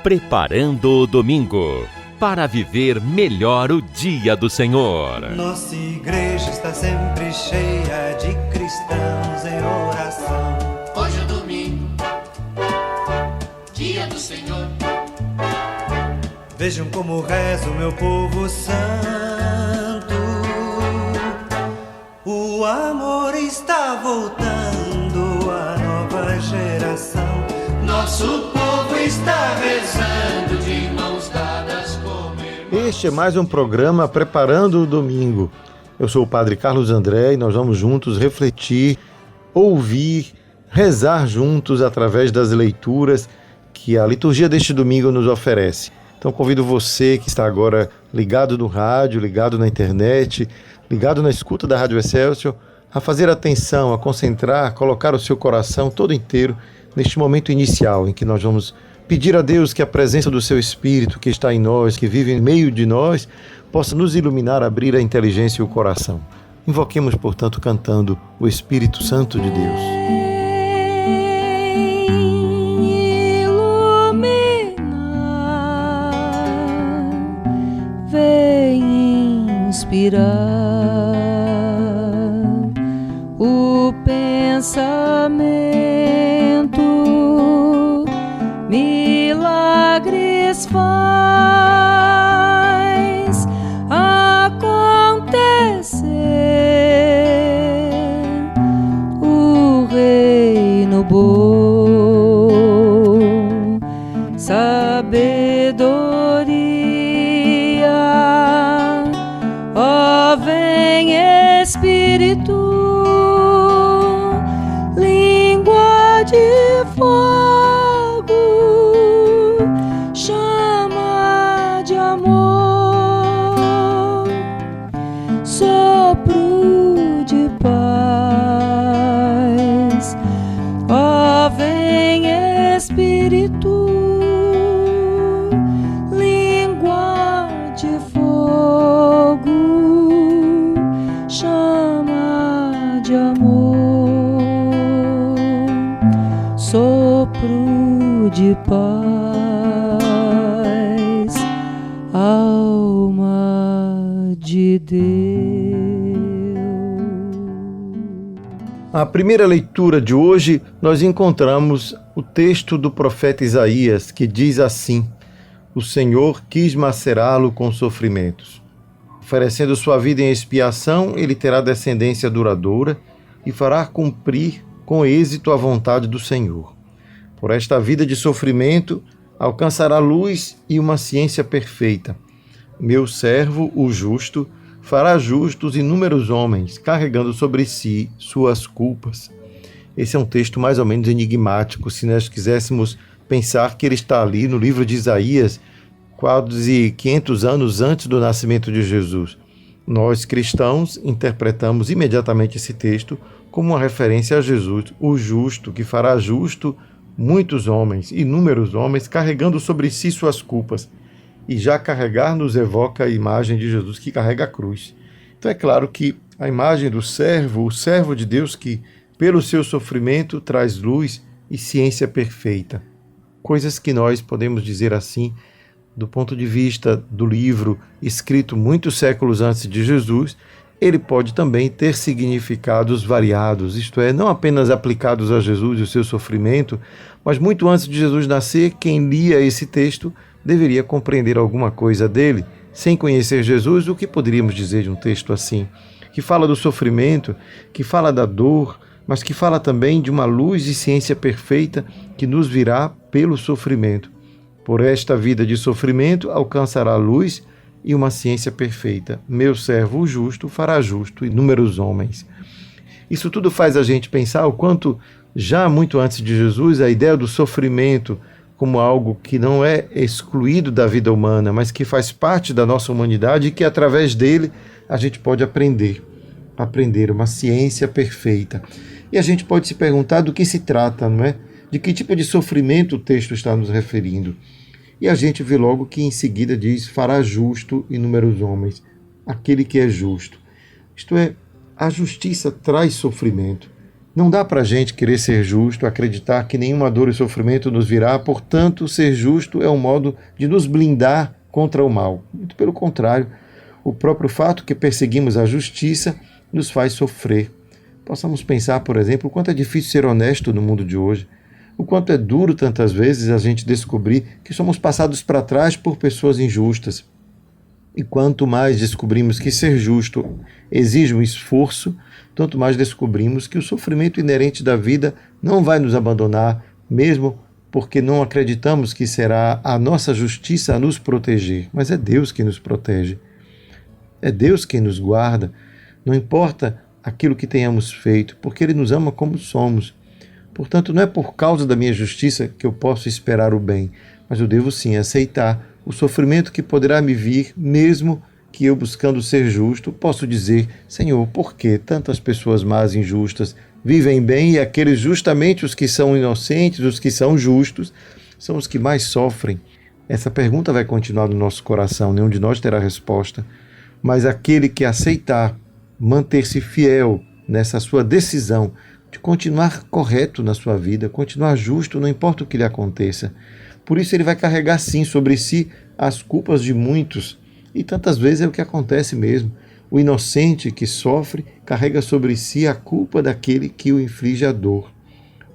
Preparando o domingo para viver melhor o dia do Senhor. Nossa igreja está sempre cheia de cristãos em oração. Hoje é domingo, dia do Senhor. Vejam como reza o meu povo santo. O amor está voltando à nova geração. Nosso povo está rezando de mãos dadas como irmãos. Este é mais um programa Preparando o Domingo. Eu sou o Padre Carlos André e nós vamos juntos refletir, ouvir, rezar juntos através das leituras que a liturgia deste domingo nos oferece. Então convido você que está agora ligado no rádio, ligado na internet, ligado na escuta da Rádio Excelsior, a fazer atenção, a concentrar, a colocar o seu coração todo inteiro neste momento inicial em que nós vamos pedir a Deus que a presença do seu Espírito que está em nós, que vive em meio de nós, possa nos iluminar, abrir a inteligência e o coração. Invoquemos, portanto, cantando o Espírito Santo de Deus. Inspirar o pensamento, milagres faz acontecer, o reino bom, sabedoria. Ó, vem Espírito, língua de fogo, chama de amor, sopro de paz. Ó, vem Espírito, língua de fogo, chama de amor, sopro de paz, alma de Deus. A primeira leitura de hoje, nós encontramos o texto do profeta Isaías, que diz assim: o Senhor quis macerá-lo com sofrimentos. Oferecendo sua vida em expiação, ele terá descendência duradoura e fará cumprir com êxito a vontade do Senhor. Por esta vida de sofrimento, alcançará luz e uma ciência perfeita. Meu servo, o justo, fará justos inúmeros homens, carregando sobre si suas culpas. Esse é um texto mais ou menos enigmático, se nós quiséssemos pensar que ele está ali no livro de Isaías, quase 500 anos antes do nascimento de Jesus. Nós, cristãos, interpretamos imediatamente esse texto como uma referência a Jesus, o justo, que fará justo muitos homens, inúmeros homens, carregando sobre si suas culpas. E já carregar nos evoca a imagem de Jesus que carrega a cruz. Então é claro que a imagem do servo, o servo de Deus que, pelo seu sofrimento, traz luz e ciência perfeita. Coisas que nós podemos dizer assim, do ponto de vista do livro escrito muitos séculos antes de Jesus, ele pode também ter significados variados, isto é, não apenas aplicados a Jesus e o seu sofrimento, mas muito antes de Jesus nascer, quem lia esse texto deveria compreender alguma coisa dele. Sem conhecer Jesus, o que poderíamos dizer de um texto assim? Que fala do sofrimento, que fala da dor, mas que fala também de uma luz e ciência perfeita que nos virá pelo sofrimento. Por esta vida de sofrimento alcançará luz e uma ciência perfeita. Meu servo, o justo, fará justo inúmeros homens. Isso tudo faz a gente pensar o quanto, já muito antes de Jesus, a ideia do sofrimento como algo que não é excluído da vida humana, mas que faz parte da nossa humanidade e que, através dele, a gente pode aprender uma ciência perfeita. E a gente pode se perguntar do que se trata, não é? De que tipo de sofrimento o texto está nos referindo. E a gente vê logo que em seguida diz: fará justo inúmeros homens, aquele que é justo. Isto é, a justiça traz sofrimento. Não dá para a gente querer ser justo, acreditar que nenhuma dor e sofrimento nos virá, portanto, ser justo é um modo de nos blindar contra o mal. Muito pelo contrário, o próprio fato que perseguimos a justiça nos faz sofrer. Possamos pensar, por exemplo, o quanto é difícil ser honesto no mundo de hoje, o quanto é duro tantas vezes a gente descobrir que somos passados para trás por pessoas injustas. E quanto mais descobrimos que ser justo exige um esforço, tanto mais descobrimos que o sofrimento inerente da vida não vai nos abandonar, mesmo porque não acreditamos que será a nossa justiça a nos proteger. Mas é Deus que nos protege. É Deus quem nos guarda. Não importa aquilo que tenhamos feito, porque Ele nos ama como somos. Portanto, não é por causa da minha justiça que eu posso esperar o bem, mas eu devo sim aceitar o sofrimento que poderá me vir, mesmo que eu, buscando ser justo, posso dizer: Senhor, por que tantas pessoas más e injustas vivem bem e aqueles justamente os que são inocentes, os que são justos, são os que mais sofrem? Essa pergunta vai continuar no nosso coração, nenhum de nós terá resposta, mas aquele que aceitar manter-se fiel nessa sua decisão de continuar correto na sua vida, continuar justo, não importa o que lhe aconteça. Por isso ele vai carregar sim sobre si as culpas de muitos. E tantas vezes é o que acontece mesmo. O inocente que sofre carrega sobre si a culpa daquele que o inflige a dor.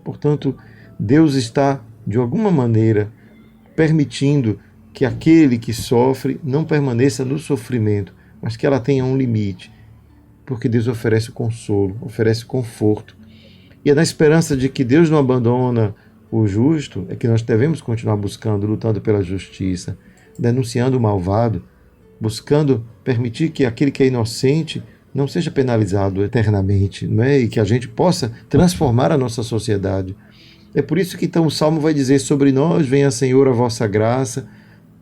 Portanto, Deus está, de alguma maneira, permitindo que aquele que sofre não permaneça no sofrimento, mas que ela tenha um limite. Porque Deus oferece consolo, oferece conforto. E é na esperança de que Deus não abandona o justo, é que nós devemos continuar buscando, lutando pela justiça, denunciando o malvado, buscando permitir que aquele que é inocente não seja penalizado eternamente, não é? E que a gente possa transformar a nossa sociedade. É por isso que então o Salmo vai dizer: sobre nós venha, Senhor, a vossa graça,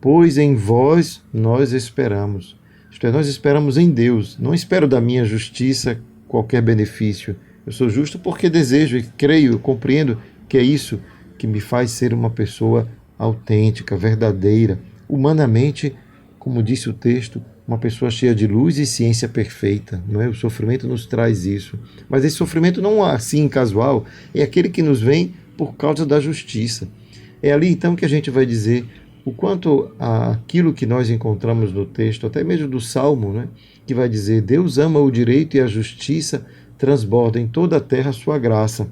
pois em vós nós esperamos. Isto é, nós esperamos em Deus, não espero da minha justiça qualquer benefício. Eu sou justo porque desejo e creio, compreendo que é isso que me faz ser uma pessoa autêntica, verdadeira, humanamente, como disse o texto, uma pessoa cheia de luz e ciência perfeita, não é? O sofrimento nos traz isso. Mas esse sofrimento não é assim casual, é aquele que nos vem por causa da justiça. É ali então que a gente vai dizer o quanto aquilo que nós encontramos no texto, até mesmo do Salmo, né, que vai dizer: Deus ama o direito e a justiça, transborda em toda a terra a sua graça.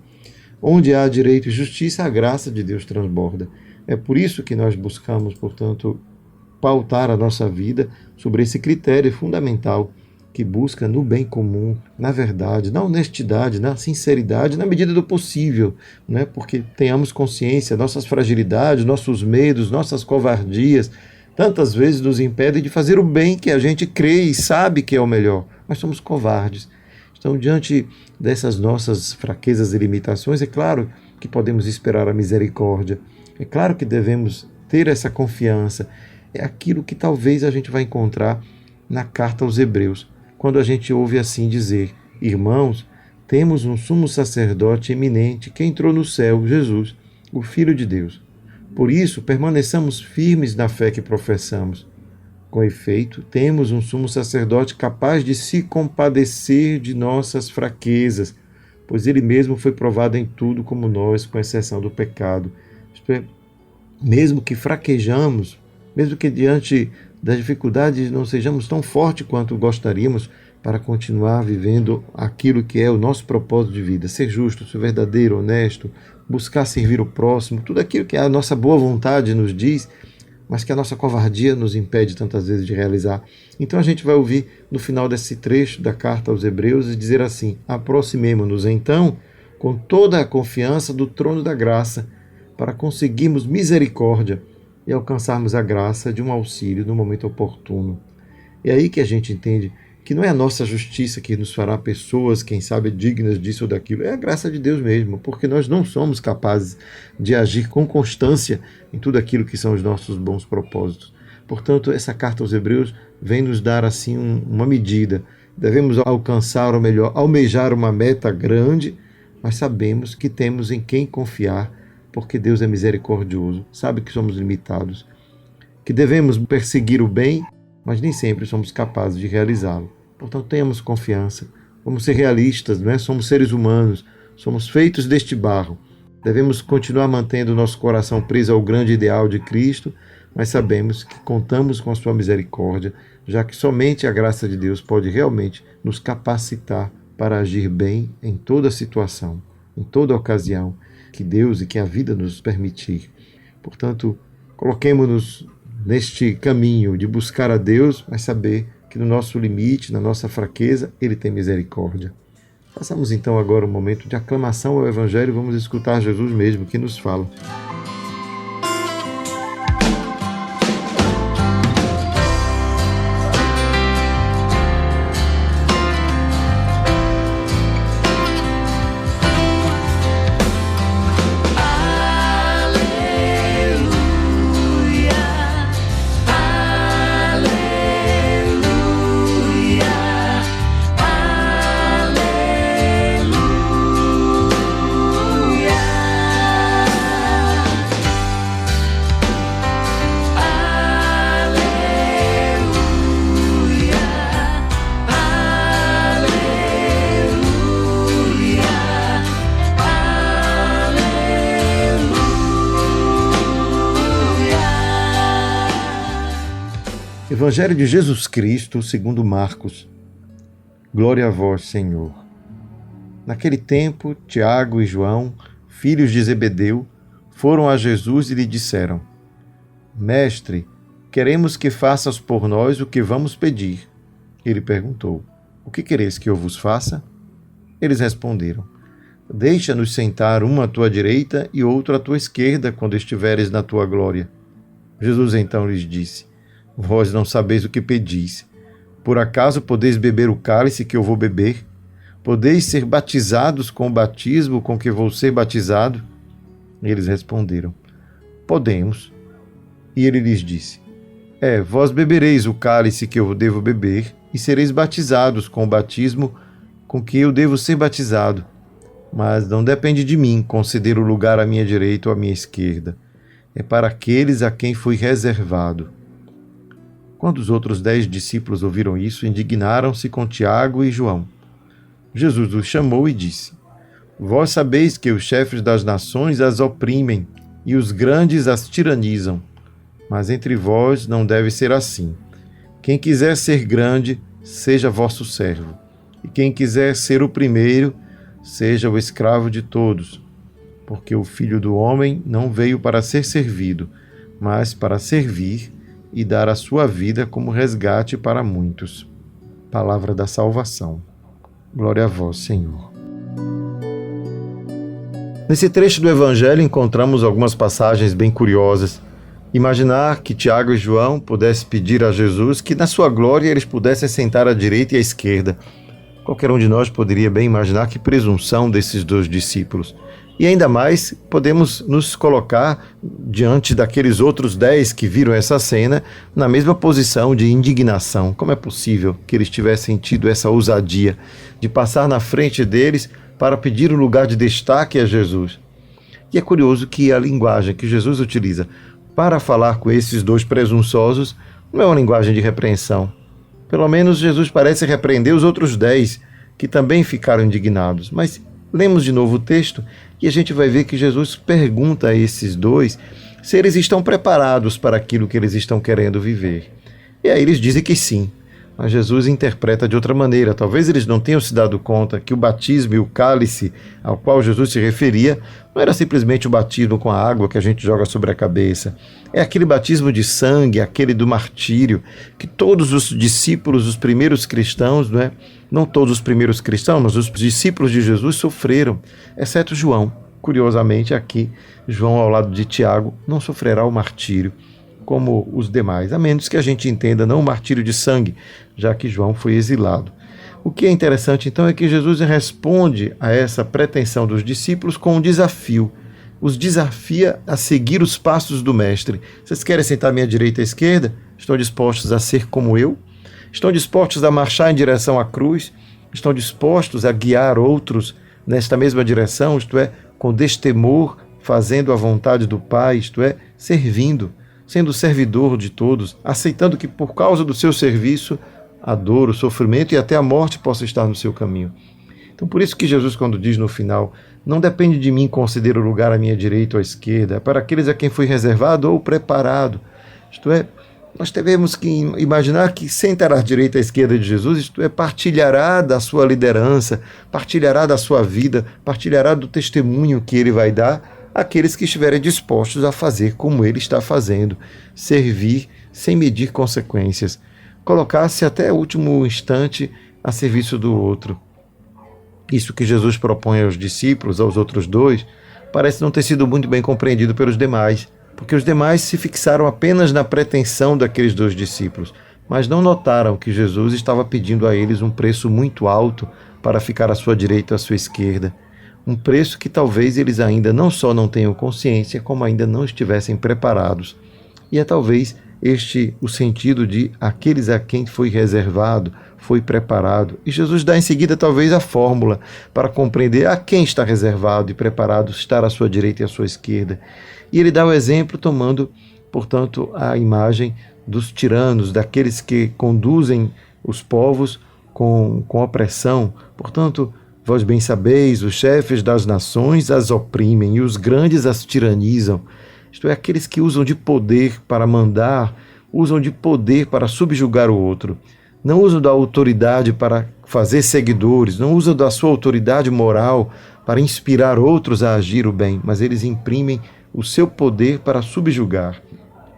Onde há direito e justiça, a graça de Deus transborda. É por isso que nós buscamos, portanto, pautar a nossa vida sobre esse critério fundamental que busca no bem comum, na verdade, na honestidade, na sinceridade, na medida do possível, né? Porque tenhamos consciência, nossas fragilidades, nossos medos, nossas covardias, tantas vezes nos impedem de fazer o bem que a gente crê e sabe que é o melhor, mas somos covardes. Então, diante dessas nossas fraquezas e limitações, é claro que podemos esperar a misericórdia, é claro que devemos ter essa confiança. É aquilo que talvez a gente vai encontrar na carta aos Hebreus, quando a gente ouve assim dizer: irmãos, temos um sumo sacerdote eminente que entrou no céu, Jesus, o Filho de Deus. Por isso, permaneçamos firmes na fé que professamos. Com efeito, temos um sumo sacerdote capaz de se compadecer de nossas fraquezas, pois ele mesmo foi provado em tudo como nós, com exceção do pecado. Isto é, mesmo que fraquejamos, mesmo que diante das dificuldades não sejamos tão fortes quanto gostaríamos para continuar vivendo aquilo que é o nosso propósito de vida, ser justo, ser verdadeiro, honesto, buscar servir o próximo, tudo aquilo que a nossa boa vontade nos diz, mas que a nossa covardia nos impede tantas vezes de realizar. Então a gente vai ouvir no final desse trecho da carta aos Hebreus e dizer assim: aproximemo-nos então com toda a confiança do trono da graça para conseguirmos misericórdia e alcançarmos a graça de um auxílio no momento oportuno. É aí que a gente entende que não é a nossa justiça que nos fará pessoas, quem sabe, dignas disso ou daquilo. É a graça de Deus mesmo, porque nós não somos capazes de agir com constância em tudo aquilo que são os nossos bons propósitos. Portanto, essa carta aos Hebreus vem nos dar assim uma medida. Devemos alcançar, ou melhor, almejar uma meta grande, mas sabemos que temos em quem confiar, porque Deus é misericordioso, sabe que somos limitados, que devemos perseguir o bem, mas nem sempre somos capazes de realizá-lo. Portanto, tenhamos confiança, vamos ser realistas, não é? Somos seres humanos, somos feitos deste barro. Devemos continuar mantendo nosso coração preso ao grande ideal de Cristo, mas sabemos que contamos com a sua misericórdia, já que somente a graça de Deus pode realmente nos capacitar para agir bem em toda situação, em toda ocasião que Deus e que a vida nos permitir. Portanto, coloquemo-nos neste caminho de buscar a Deus, mas saber que no nosso limite, na nossa fraqueza, Ele tem misericórdia. Façamos então agora um momento de aclamação ao Evangelho e vamos escutar Jesus mesmo que nos fala. Evangelho de Jesus Cristo, segundo Marcos. Glória a vós, Senhor. Naquele tempo, Tiago e João, filhos de Zebedeu, foram a Jesus e lhe disseram: Mestre, queremos que faças por nós o que vamos pedir. Ele perguntou: O que quereis que eu vos faça? Eles responderam: Deixa-nos sentar um à tua direita e outro à tua esquerda quando estiveres na tua glória. Jesus então lhes disse: Vós não sabeis o que pedis. Por acaso podeis beber o cálice que eu vou beber? Podeis ser batizados com o batismo com que vou ser batizado? Eles responderam: Podemos. E ele lhes disse: Vós bebereis o cálice que eu devo beber e sereis batizados com o batismo com que eu devo ser batizado. Mas não depende de mim conceder o lugar à minha direita ou à minha esquerda. É para aqueles a quem foi reservado. Quando os outros 10 discípulos ouviram isso, indignaram-se com Tiago e João. Jesus os chamou e disse: Vós sabeis que os chefes das nações as oprimem e os grandes as tiranizam. Mas entre vós não deve ser assim. Quem quiser ser grande, seja vosso servo. E quem quiser ser o primeiro, seja o escravo de todos. Porque o Filho do Homem não veio para ser servido, mas para servir e dar a sua vida como resgate para muitos. Palavra da salvação. Glória a vós, Senhor. Nesse trecho do Evangelho encontramos algumas passagens bem curiosas. Imaginar que Tiago e João pudessem pedir a Jesus que na sua glória eles pudessem sentar à direita e à esquerda. Qualquer um de nós poderia bem imaginar que presunção desses 2 discípulos. E ainda mais, podemos nos colocar diante daqueles outros 10 que viram essa cena na mesma posição de indignação. Como é possível que eles tivessem tido essa ousadia de passar na frente deles para pedir um lugar de destaque a Jesus? E é curioso que a linguagem que Jesus utiliza para falar com esses 2 presunçosos não é uma linguagem de repreensão. Pelo menos Jesus parece repreender os outros 10 que também ficaram indignados. Mas lemos de novo o texto e a gente vai ver que Jesus pergunta a esses 2 se eles estão preparados para aquilo que eles estão querendo viver. E aí eles dizem que sim, mas Jesus interpreta de outra maneira. Talvez eles não tenham se dado conta que o batismo e o cálice ao qual Jesus se referia não era simplesmente o batismo com a água que a gente joga sobre a cabeça. É aquele batismo de sangue, aquele do martírio, que todos os discípulos, os primeiros cristãos, não todos os primeiros cristãos, mas os discípulos de Jesus sofreram, exceto João. Curiosamente, aqui, João, ao lado de Tiago, não sofrerá o martírio como os demais, a menos que a gente entenda não o martírio de sangue, já que João foi exilado. O que é interessante, então, é que Jesus responde a essa pretensão dos discípulos com um desafio. Os desafia a seguir os passos do Mestre. Vocês querem sentar à minha direita e à esquerda? Estão dispostos a ser como eu? Estão dispostos a marchar em direção à cruz? Estão dispostos a guiar outros nesta mesma direção, isto é, com destemor, fazendo a vontade do Pai, isto é, servindo, sendo servidor de todos, aceitando que por causa do seu serviço, a dor, o sofrimento e até a morte possa estar no seu caminho. Então, por isso que Jesus, quando diz no final, Não depende de mim conceder o lugar à minha direita ou à esquerda, é para aqueles a quem foi reservado ou preparado. Isto é, nós devemos que imaginar que sentará à direita e à esquerda de Jesus, isto é, partilhará da sua liderança, partilhará da sua vida, partilhará do testemunho que ele vai dar àqueles que estiverem dispostos a fazer como ele está fazendo, servir sem medir consequências, colocar-se até o último instante a serviço do outro. Isso que Jesus propõe aos discípulos, aos outros dois, parece não ter sido muito bem compreendido pelos demais, porque os demais se fixaram apenas na pretensão daqueles dois discípulos, mas não notaram que Jesus estava pedindo a eles um preço muito alto para ficar à sua direita ou à sua esquerda, um preço que talvez eles ainda não só não tenham consciência, como ainda não estivessem preparados. E é talvez este o sentido de aqueles a quem foi reservado, foi preparado. E Jesus dá em seguida talvez a fórmula para compreender a quem está reservado e preparado estar à sua direita e à sua esquerda. E ele dá o exemplo tomando, portanto, a imagem dos tiranos, daqueles que conduzem os povos com opressão. Portanto, vós bem sabeis, os chefes das nações as oprimem e os grandes as tiranizam. Isto é, aqueles que usam de poder para mandar, usam de poder para subjugar o outro. Não usam da autoridade para fazer seguidores, não usam da sua autoridade moral para inspirar outros a agir o bem, mas eles imprimem o seu poder para subjugar.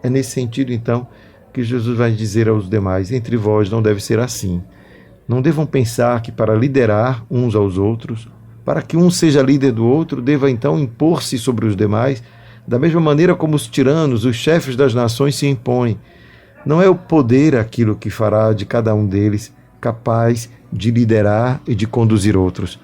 É nesse sentido, então, que Jesus vai dizer aos demais: entre vós não deve ser assim. Não devam pensar que para liderar uns aos outros, para que um seja líder do outro, deva então impor-se sobre os demais, da mesma maneira como os tiranos, os chefes das nações se impõem. Não é o poder aquilo que fará de cada um deles capaz de liderar e de conduzir outros,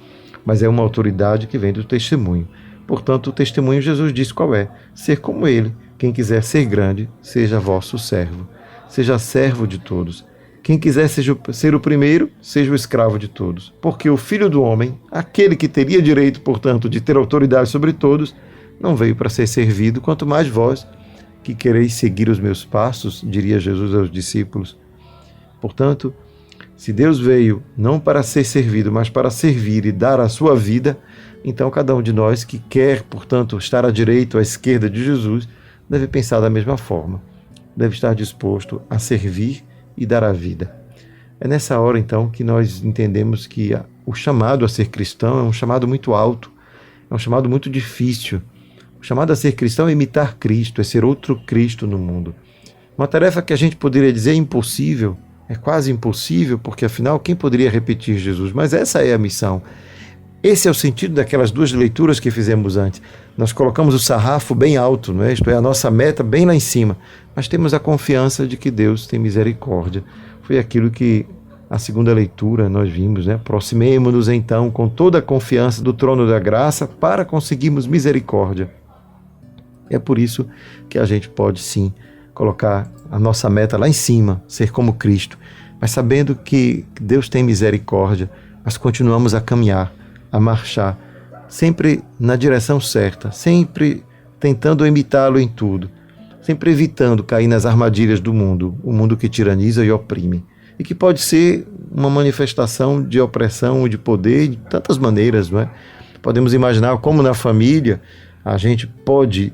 mas é uma autoridade que vem do testemunho. Portanto, o testemunho, Jesus diz qual é: ser como ele. Quem quiser ser grande, seja vosso servo. Seja servo de todos. Quem quiser ser o primeiro, seja o escravo de todos. Porque o Filho do Homem, aquele que teria direito, portanto, de ter autoridade sobre todos, não veio para ser servido, quanto mais vós, que quereis seguir os meus passos, diria Jesus aos discípulos. Portanto, se Deus veio não para ser servido, mas para servir e dar a sua vida, então cada um de nós que quer, portanto, estar à direita ou à esquerda de Jesus, deve pensar da mesma forma. Deve estar disposto a servir e dar a vida. É nessa hora, então, que nós entendemos que o chamado a ser cristão é um chamado muito alto, é um chamado muito difícil. O chamado a ser cristão é imitar Cristo, é ser outro Cristo no mundo. Uma tarefa que a gente poderia dizer impossível, é quase impossível, porque afinal, quem poderia repetir Jesus? Mas essa é a missão. Esse é o sentido daquelas duas leituras que fizemos antes. Nós colocamos o sarrafo bem alto, não é? Isto é, a nossa meta bem lá em cima, mas temos a confiança de que Deus tem misericórdia. Foi aquilo que a segunda leitura nós vimos, né? Aproximemo-nos então com toda a confiança do trono da graça para conseguirmos misericórdia. É por isso que a gente pode sim colocar a nossa meta lá em cima, ser como Cristo, mas sabendo que Deus tem misericórdia, mas continuamos a caminhar, a marchar, sempre na direção certa, sempre tentando imitá-lo em tudo, sempre evitando cair nas armadilhas do mundo, o mundo que tiraniza e oprime, e que pode ser uma manifestação de opressão e de poder de tantas maneiras, não é? Podemos imaginar como na família a gente pode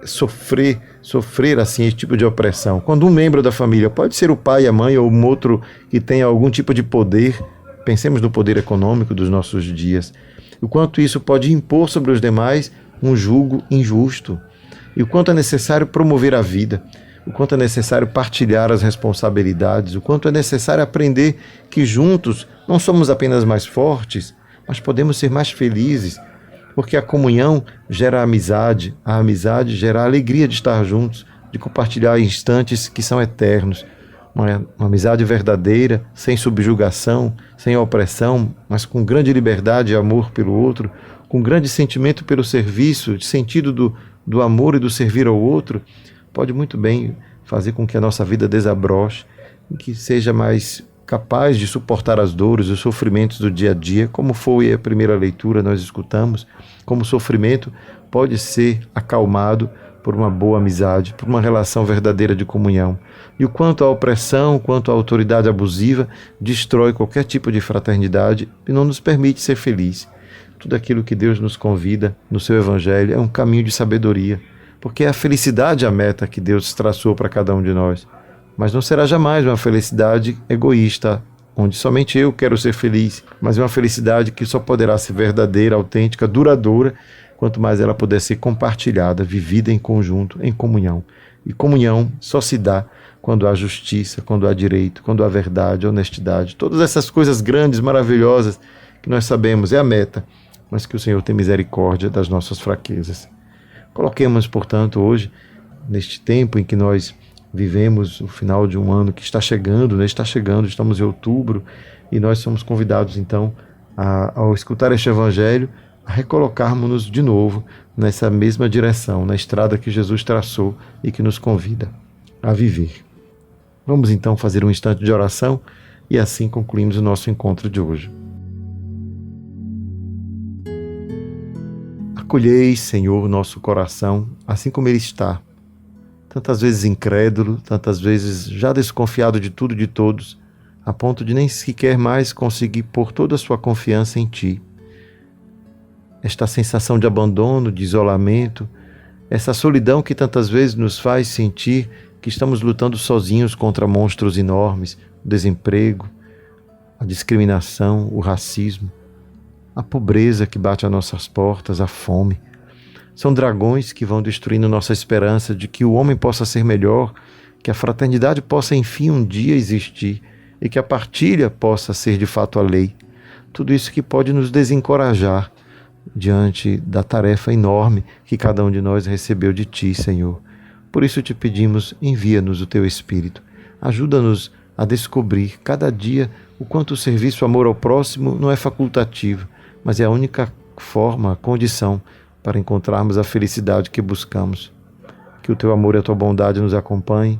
sofrer assim esse tipo de opressão. Quando um membro da família, pode ser o pai, a mãe ou um outro que tenha algum tipo de poder, pensemos no poder econômico dos nossos dias, o quanto isso pode impor sobre os demais um jugo injusto, e o quanto é necessário promover a vida, o quanto é necessário partilhar as responsabilidades, o quanto é necessário aprender que juntos não somos apenas mais fortes, mas podemos ser mais felizes, porque a comunhão gera amizade, a amizade gera a alegria de estar juntos, de compartilhar instantes que são eternos. Uma amizade verdadeira, sem subjugação, sem opressão, mas com grande liberdade e amor pelo outro, com grande sentimento pelo serviço, de sentido do amor e do servir ao outro, pode muito bem fazer com que a nossa vida desabroche, e que seja mais capaz de suportar as dores, os sofrimentos do dia a dia, como foi a primeira leitura, nós escutamos, como o sofrimento pode ser acalmado por uma boa amizade, por uma relação verdadeira de comunhão. E o quanto a opressão, quanto a autoridade abusiva destrói qualquer tipo de fraternidade e não nos permite ser felizes. Tudo aquilo que Deus nos convida no seu Evangelho é um caminho de sabedoria, porque é a felicidade a meta que Deus traçou para cada um de nós. Mas não será jamais uma felicidade egoísta, onde somente eu quero ser feliz, mas uma felicidade que só poderá ser verdadeira, autêntica, duradoura, quanto mais ela puder ser compartilhada, vivida em conjunto, em comunhão. E comunhão só se dá quando há justiça, quando há direito, quando há verdade, honestidade. Todas essas coisas grandes, maravilhosas, que nós sabemos é a meta, mas que o Senhor tem misericórdia das nossas fraquezas. Coloquemos, portanto, hoje, neste tempo em que nós vivemos o final de um ano que está chegando, né? Está chegando, estamos em outubro, e nós somos convidados, então, ao escutar este Evangelho, a recolocarmos-nos de novo nessa mesma direção, na estrada que Jesus traçou e que nos convida a viver. Vamos, então, fazer um instante de oração e assim concluímos o nosso encontro de hoje. Acolhei, Senhor, nosso coração, assim como ele está, tantas vezes incrédulo, tantas vezes já desconfiado de tudo e de todos, a ponto de nem sequer mais conseguir pôr toda a sua confiança em Ti. Esta sensação de abandono, de isolamento, essa solidão que tantas vezes nos faz sentir que estamos lutando sozinhos contra monstros enormes, o desemprego, a discriminação, o racismo, a pobreza que bate às nossas portas, a fome. São dragões que vão destruindo nossa esperança de que o homem possa ser melhor, que a fraternidade possa enfim um dia existir e que a partilha possa ser de fato a lei. Tudo isso que pode nos desencorajar diante da tarefa enorme que cada um de nós recebeu de Ti, Senhor. Por isso te pedimos, envia-nos o Teu Espírito. Ajuda-nos a descobrir cada dia o quanto o serviço, o amor ao próximo não é facultativo, mas é a única forma, a condição para encontrarmos a felicidade que buscamos. Que o Teu amor e a Tua bondade nos acompanhem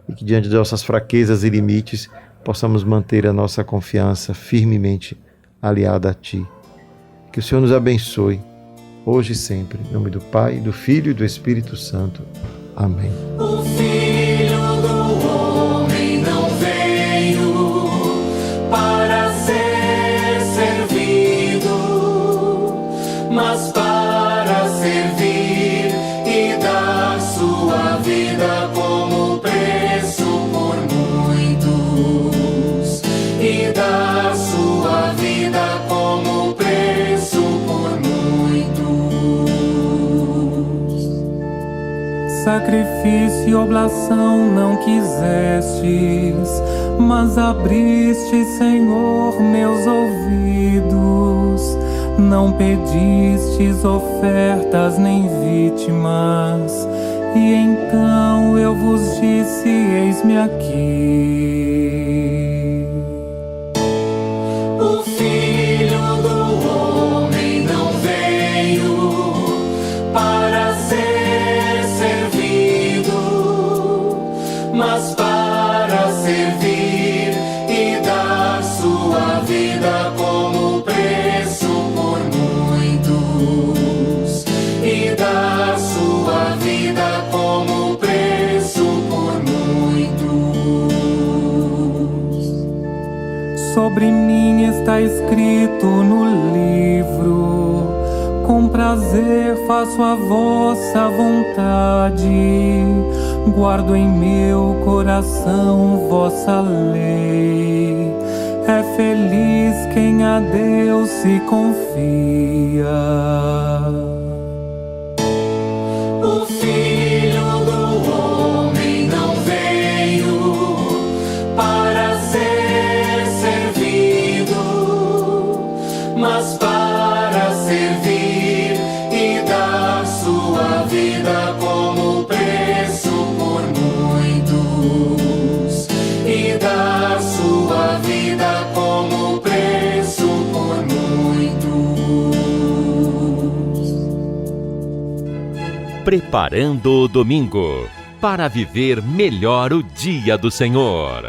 e que diante de nossas fraquezas e limites possamos manter a nossa confiança firmemente aliada a Ti. Que o Senhor nos abençoe, hoje e sempre, em nome do Pai, do Filho e do Espírito Santo. Amém. O Filho do Homem não veio para ser servido, mas para servir e dar sua vida como preço por muitos, e dar sua vida como preço por muitos. Sacrifício e oblação não quisestes, mas abriste, Senhor, meus ouvidos. Não pedistes ofertas nem vítimas, e então eu vos disse: eis-me aqui. O Filho do Homem não veio para ser servido, mas para servir e dar sua vida como preço por muitos, e dar sua vida como preço por muitos. Sobre mim está escrito no livro: com prazer faço a vossa vontade, guardo em meu coração vossa lei. É feliz quem a Deus se confia. O Filho do Homem não veio para ser servido, mas para servir e dar sua vida como preço por muitos, e dar sua vida como preço por muitos. Preparando o domingo para viver melhor o dia do Senhor.